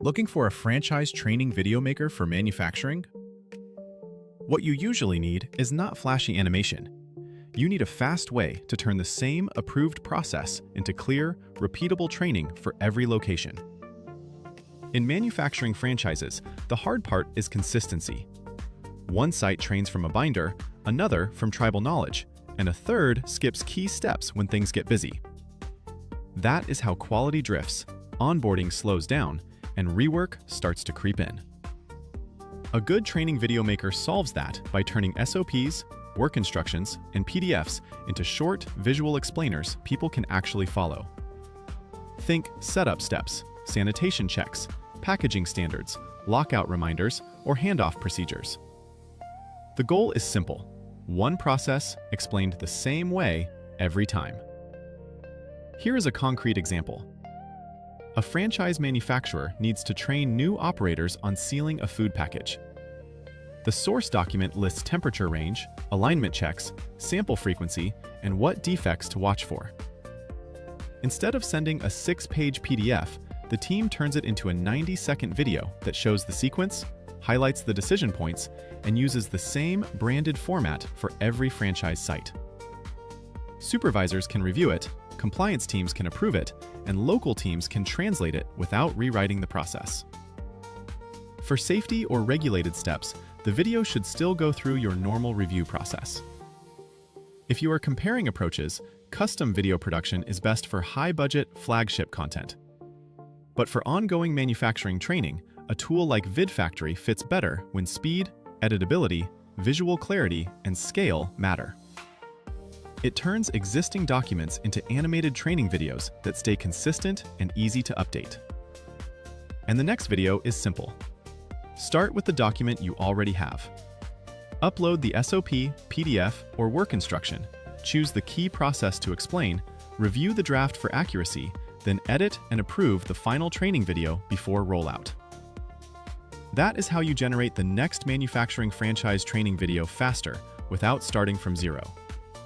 Looking for a franchise training video maker for manufacturing? What you usually need is not flashy animation. You need a fast way to turn the same approved process into clear, repeatable training for every location. In manufacturing franchises, the hard part is consistency. One site trains from a binder, another from tribal knowledge, and a third skips key steps when things get busy. That is how quality drifts, onboarding slows down, and rework starts to creep in. A good training video maker solves that by turning SOPs, work instructions, and PDFs into short, visual explainers people can actually follow. Think setup steps, sanitation checks, packaging standards, lockout reminders, or handoff procedures. The goal is simple: one process explained the same way every time. Here is a concrete example. A franchise manufacturer needs to train new operators on sealing a food package. The source document lists temperature range, alignment checks, sample frequency, and what defects to watch for. Instead of sending a 6-page PDF, the team turns it into a 90-second video that shows the sequence, highlights the decision points, and uses the same branded format for every franchise site. Supervisors can review it, compliance teams can approve it, and local teams can translate it without rewriting the process. For safety or regulated steps, the video should still go through your normal review process. If you are comparing approaches, custom video production is best for high-budget flagship content. But for ongoing manufacturing training, a tool like VidFactory fits better when speed, editability, visual clarity, and scale matter. It turns existing documents into animated training videos that stay consistent and easy to update. And the next video is simple. Start with the document you already have. Upload the SOP, PDF, or work instruction, choose the key process to explain, review the draft for accuracy, then edit and approve the final training video before rollout. That is how you generate the next manufacturing franchise training video faster without starting from zero.